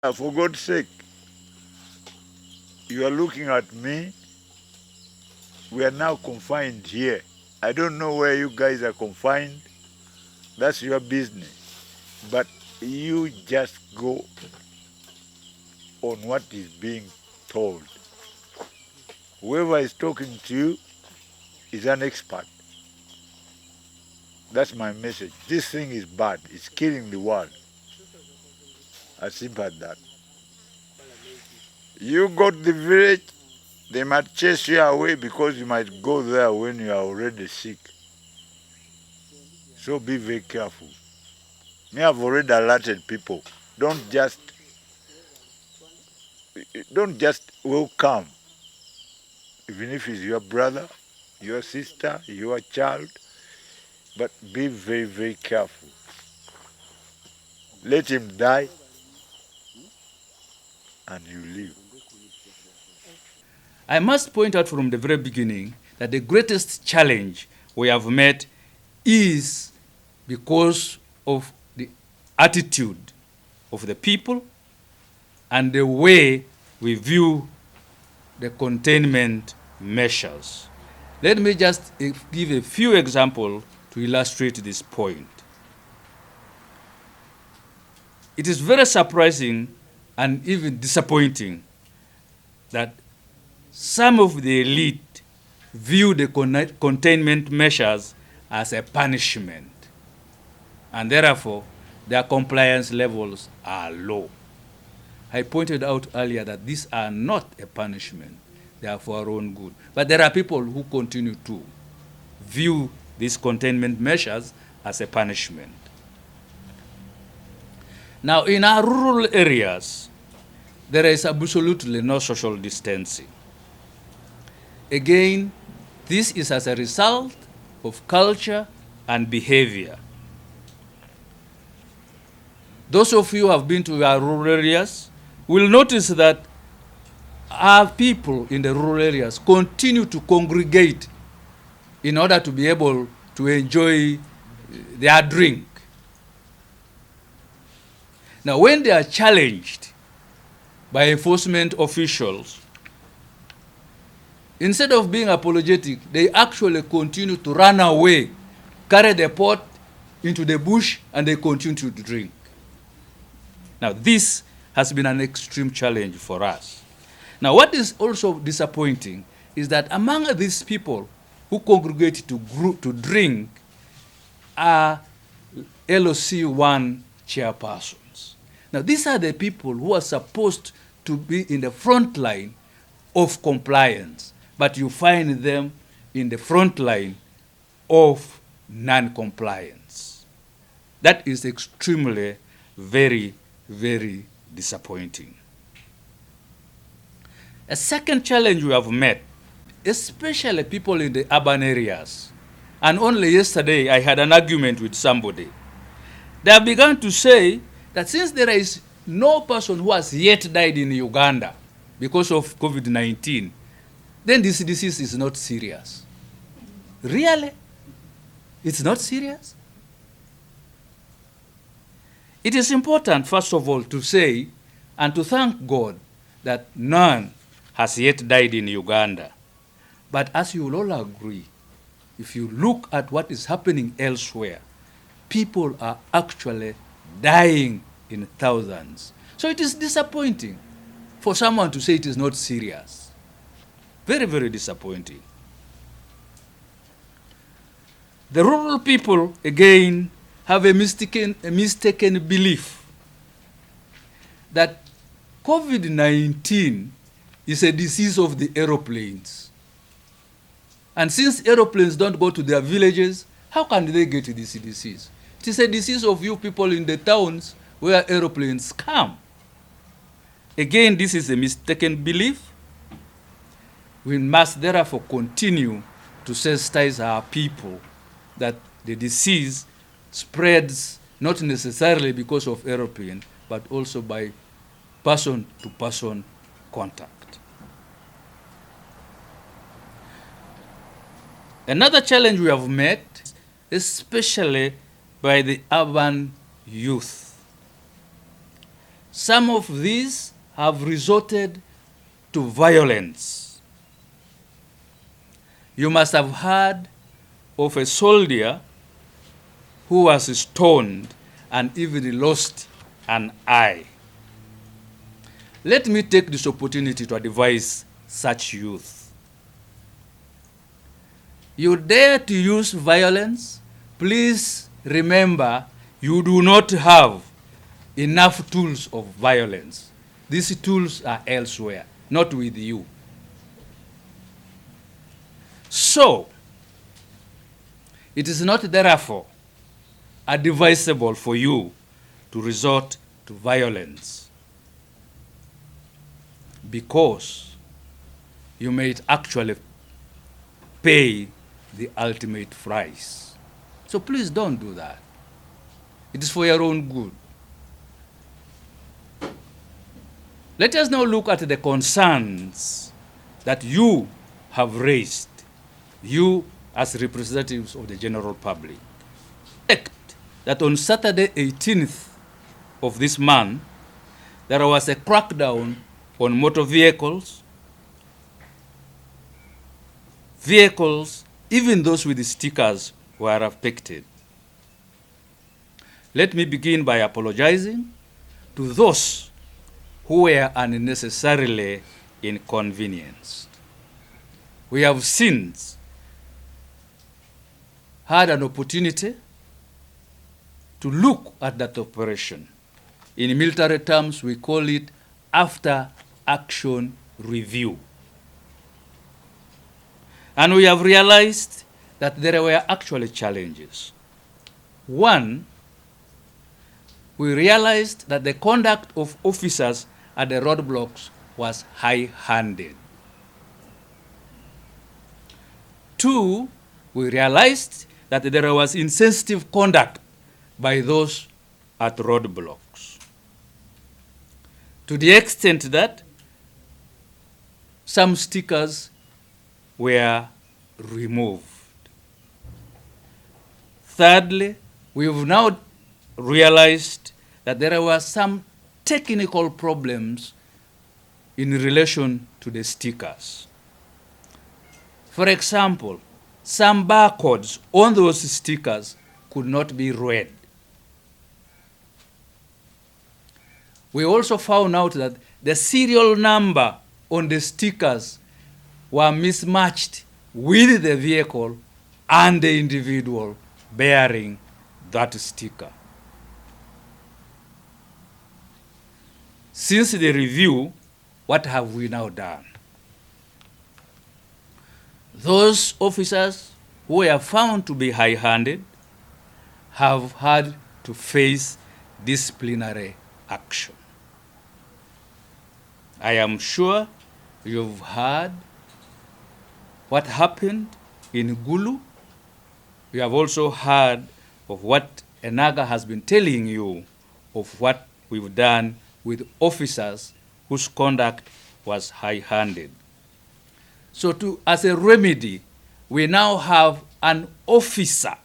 For God's sake, you are looking at me. We are now confined here. I don't know where you guys are confined. That's your business. But you just go on what is being told. Whoever is talking to you is an expert. That's my message. This thing is bad. It's killing the world. As simple as that. You go to the village, they might chase you away because you might go there when you are already sick. So be very careful. Me, I've already alerted people. Don't just welcome, even if it's your brother, your sister, your child, but be very, very careful. Let him die and you live. I must point out from the very beginning that the greatest challenge we have met is because of the attitude of the people and the way we view the containment measures. Let me just give a few examples to illustrate this point. It is very surprising and even disappointing that some of the elite view the containment measures as a punishment, and therefore their compliance levels are low. I pointed out earlier that these are not a punishment, they are for our own good. But there are people who continue to view these containment measures as a punishment. Now, in our rural areas, there is absolutely no social distancing. Again, this is as a result of culture and behavior. Those of you who have been to our rural areas will notice that our people in the rural areas continue to congregate in order to be able to enjoy their drink. Now, when they are challenged by enforcement officials, instead of being apologetic, they actually continue to run away, carry the pot into the bush, and they continue to drink. Now, this has been an extreme challenge for us. Now, what is also disappointing is that among these people who congregate to drink are LOC1 chairpersons. Now, these are the people who are supposed to be in the front line of compliance, but you find them in the front line of non-compliance. That is extremely very, very disappointing. A second challenge we have met, especially people in the urban areas, and only yesterday I had an argument with somebody. They have begun to say that since there is no person who has yet died in Uganda because of COVID-19, then this disease is not serious. Really? It's not serious? It is important, first of all, to say and to thank God that none has yet died in Uganda. But as you will all agree, if you look at what is happening elsewhere, people are actually dying in thousands. So it is disappointing for someone to say it is not serious. Very, very disappointing. The rural people, again, have a mistaken belief that COVID-19 is a disease of the aeroplanes. And since aeroplanes don't go to their villages, how can they get this disease? It is a disease of you people in the towns where aeroplanes come. Again, this is a mistaken belief. We must therefore continue to sensitize our people that the disease spreads not necessarily because of aeroplane, but also by person-to-person contact. Another challenge we have met, especially by the urban youth. some of these have resorted to violence. You must have heard of a soldier who was stoned and even lost an eye. Let me take this opportunity to advise such youth. You dare to use violence? Please remember you do not have enough tools of violence. These tools are elsewhere, not with you. So, it is not therefore advisable for you to resort to violence, because you may actually pay the ultimate price. So please don't do that. It is for your own good. Let us now look at the concerns that you have raised, you as representatives of the general public. That on Saturday 18th of this month, there was a crackdown on motor vehicles, even those with the stickers were affected. Let me begin by apologizing to those who were unnecessarily inconvenienced. We have since had an opportunity to look at that operation. In military terms, we call it after-action review. And we have realized that there were actually challenges. One, we realized that the conduct of officers at the roadblocks was high-handed. Two, we realized that there was insensitive conduct by those at roadblocks, to the extent that some stickers were removed. Thirdly, we've now realized that there were some technical problems in relation to the stickers. For example, some barcodes on those stickers could not be read. We also found out that the serial number on the stickers were mismatched with the vehicle and the individual bearing that sticker. Since the review, what have we now done? Those officers who were found to be high-handed have had to face disciplinary action. I am sure you've heard what happened in Gulu. You have also heard of what Enaga has been telling you of what we've done with officers whose conduct was high-handed. So as a remedy, we now have an officer,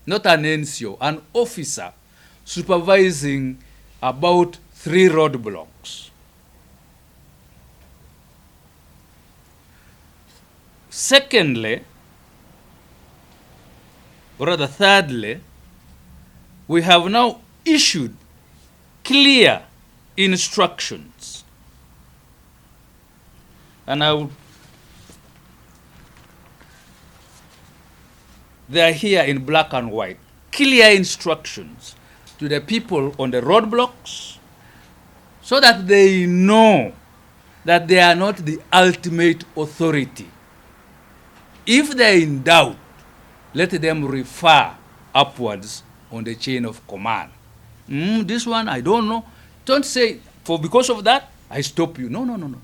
not an NCO, an officer supervising about 3 roadblocks. Secondly, or rather thirdly, we have now issued clear instructions. And they are here in black and white. Clear instructions to the people on the roadblocks so that they know that they are not the ultimate authority. If they are in doubt, let them refer upwards on the chain of command. This one, I don't know. Don't say, because of that, I stop you. No.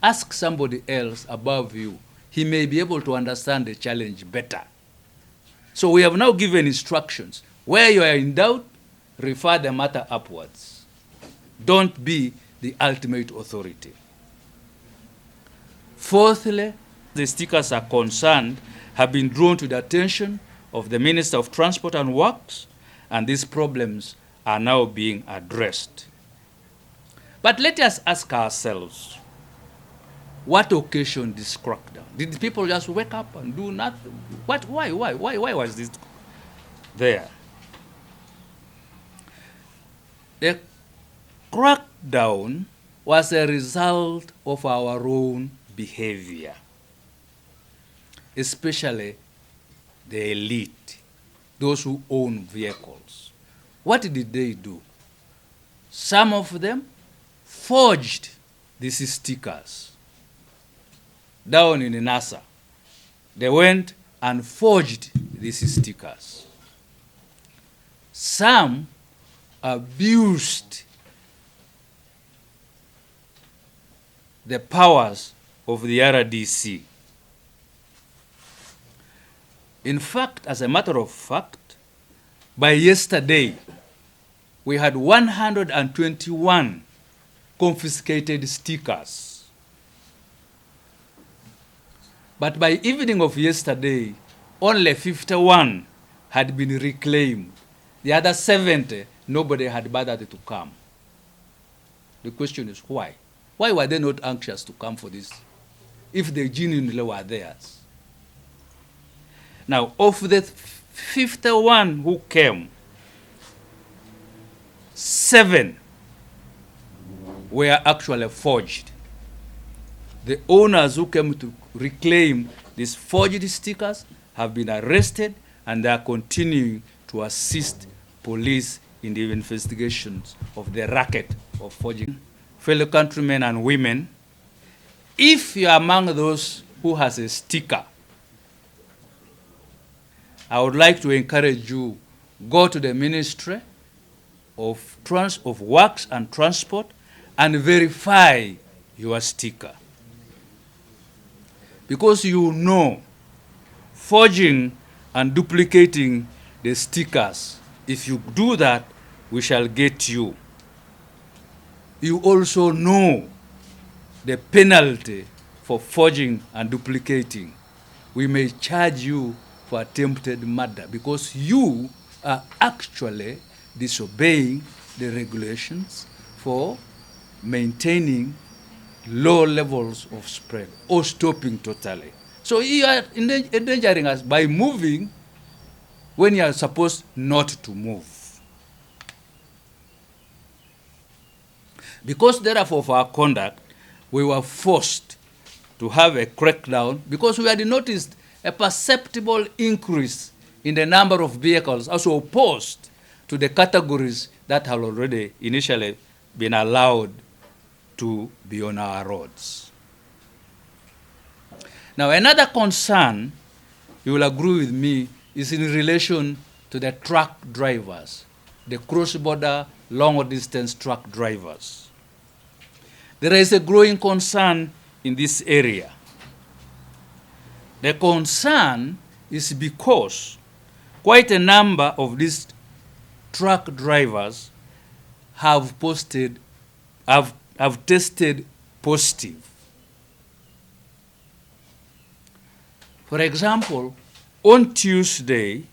Ask somebody else above you. He may be able to understand the challenge better. So we have now given instructions. Where you are in doubt, refer the matter upwards. Don't be the ultimate authority. Fourthly, the stickers are concerned have been drawn to the attention of the Minister of Transport and Works, and these problems are now being addressed. But let us ask ourselves, what occasioned this crackdown? Did people just wake up and do nothing? Why was this there? The crackdown was a result of our own behavior, especially the elite, those who own vehicles. What did they do? Some of them forged these stickers. Down in NASA, they went and forged these stickers. Some abused the powers of the RDC. In fact, as a matter of fact, by yesterday, we had 121 confiscated stickers. But by evening of yesterday, only 51 had been reclaimed. The other 70, nobody had bothered to come. The question is why? Why were they not anxious to come for this if they genuinely were theirs? Now, of the 51 who came, 7 were actually forged. The owners who came to reclaim these forged stickers have been arrested, and they are continuing to assist police in the investigations of the racket of forging. Fellow countrymen and women, if you are among those who has a sticker, I would like to encourage you, go to the Ministry of Works and Transport and verify your sticker. Because you know, forging and duplicating the stickers, if you do that, we shall get you. You also know the penalty for forging and duplicating. We may charge you for attempted murder because you are actually disobeying the regulations for maintaining low levels of spread or stopping totally. So you are endangering us by moving when you are supposed not to move. Because therefore of our conduct, we were forced to have a crackdown because we had noticed a perceptible increase in the number of vehicles as opposed to the categories that had already initially been allowed to be on our roads. Now, another concern, you will agree with me, is in relation to the truck drivers, the cross-border long-distance truck drivers. There is a growing concern in this area. The concern is because quite a number of these truck drivers have tested positive. For example, on Tuesday,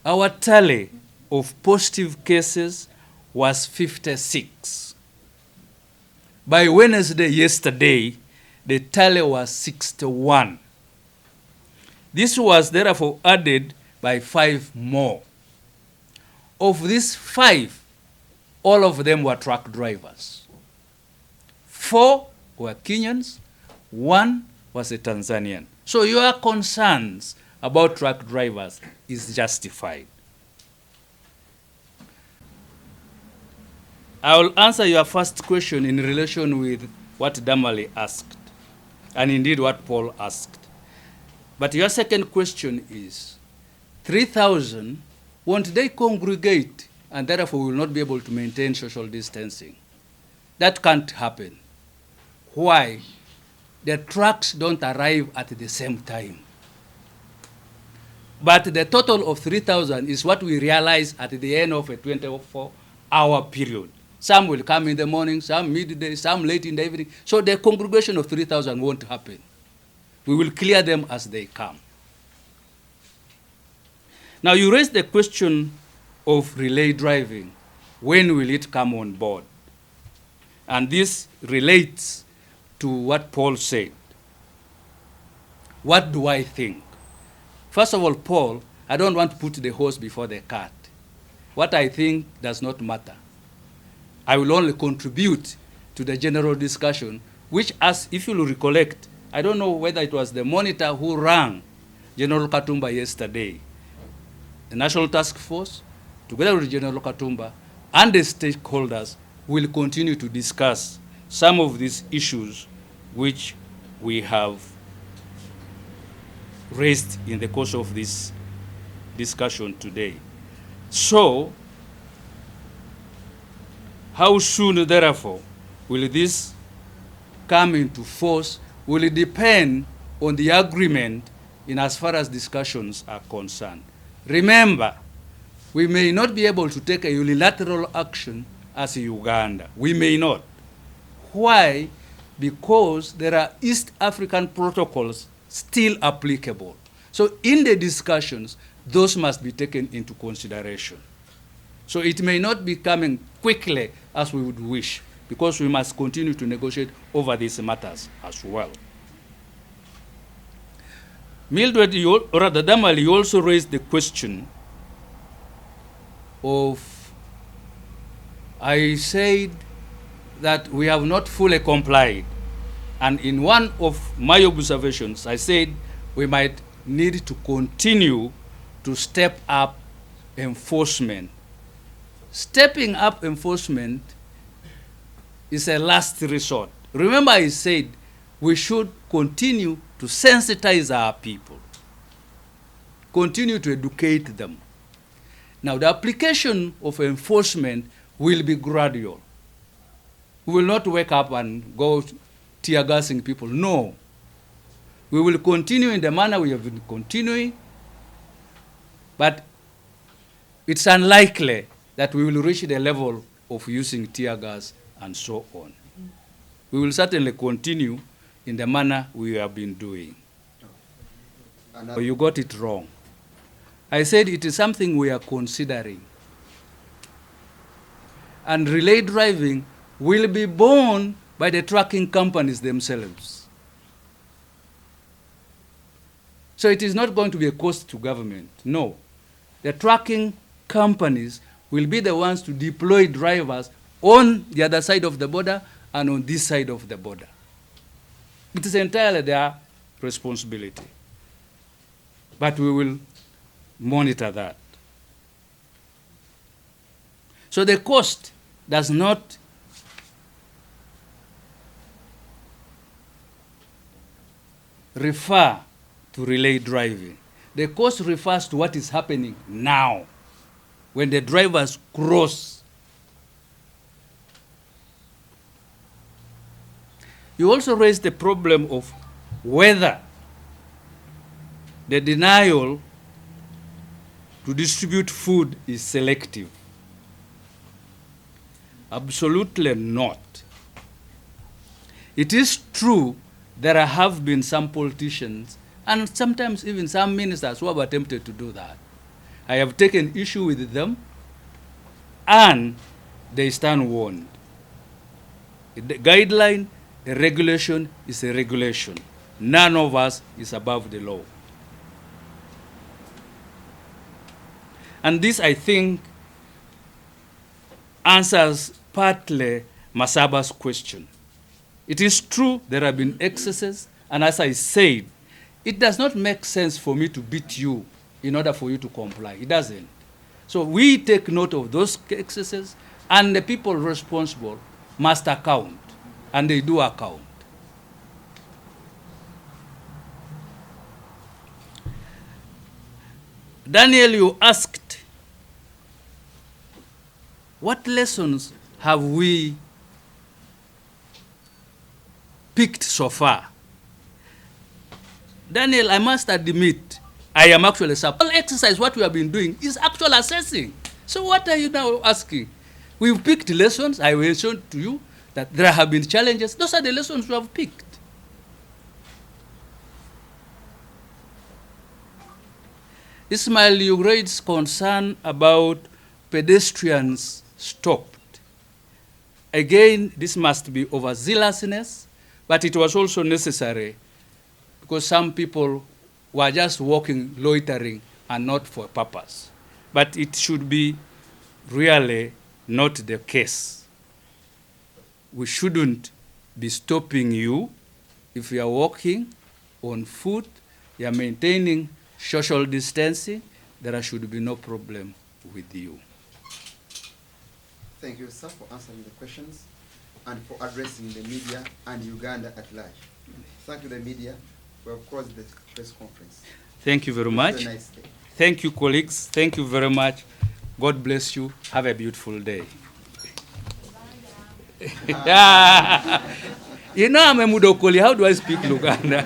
our tally of positive cases was 56. By Wednesday, yesterday, the tally was 61. This was therefore added by 5 more. Of these 5, all of them were truck drivers. 4 were Kenyans, 1 was a Tanzanian. So your concerns about truck drivers is justified. I will answer your first question in relation with what Damali asked, and indeed what Paul asked. But your second question is, 3,000, won't they congregate and therefore will not be able to maintain social distancing? That can't happen. Why? The trucks don't arrive at the same time. But the total of 3,000 is what we realize at the end of a 24-hour period. Some will come in the morning, some midday, some late in the evening. So the congregation of 3,000 won't happen. We will clear them as they come. Now you raised the question of relay driving. when will it come on board? And this relates to what Paul said. What do I think? First of all, Paul, I don't want to put the horse before the cart. What I think does not matter. I will only contribute to the general discussion, which, as if you will recollect, I don't know whether it was the monitor who rang General Katumba yesterday. The National Task Force, together with General Katumba and the stakeholders, will continue to discuss some of these issues which we have raised in the course of this discussion today. So, how soon, therefore, will this come into force will depend on the agreement in as far as discussions are concerned. Remember, we may not be able to take a unilateral action as Uganda. We may not. Why? Because there are East African protocols still applicable. So in the discussions, those must be taken into consideration. So it may not be coming quickly as we would wish, because we must continue to negotiate over these matters as well. Mildred, or rather Damali, you also raised the question of, I said that we have not fully complied. And in one of my observations, I said we might need to continue to step up enforcement. Stepping up enforcement is a last resort. Remember, I said we should continue to sensitize our people, continue to educate them. Now, the application of enforcement will be gradual. We will not wake up and go tear gassing people. No. We will continue in the manner we have been continuing, but it's unlikely that we will reach the level of using tear gas and so on. We will certainly continue in the manner we have been doing. But you got it wrong. I said it is something we are considering. And relay driving will be borne by the trucking companies themselves. So it is not going to be a cost to government. No. The trucking companies will be the ones to deploy drivers on the other side of the border and on this side of the border. It is entirely their responsibility. But we will monitor that. So the cost does not refer to relay driving. The cost refers to what is happening now when the drivers cross. You also raised the problem of whether the denial to distribute food is selective. Absolutely not. It is true there have been some politicians and sometimes even some ministers who have attempted to do that. I have taken issue with them and they stand warned. The guideline, a regulation is a regulation. None of us is above the law. And this, I think, answers partly Masaba's question. It is true there have been excesses, and as I said, it does not make sense for me to beat you in order for you to comply. It doesn't. So we take note of those excesses, and the people responsible must account, and they do account. Daniel, you asked, what lessons have we picked so far? Daniel, I must admit, I am actually surprised. All exercise, what we have been doing, is actual assessing. So what are you now asking? We've picked lessons. I mentioned to you that there have been challenges. Those are the lessons we have picked. Ismail, you raised concern about pedestrians stopped. Again, this must be overzealousness, but it was also necessary because some people were just walking, loitering, and not for purpose. But it should be really not the case. We shouldn't be stopping you if you are walking on foot, you are maintaining social distancing, there should be no problem with you. Thank you, sir, for answering the questions and for addressing the media and Uganda at large. Thank you, the media. We have closed the press conference. Thank you very Wish much. you a nice day. Thank you, colleagues. Thank you very much. God bless you. Have a beautiful day. You know I'm a Mudokoli. How do I speak Luganda?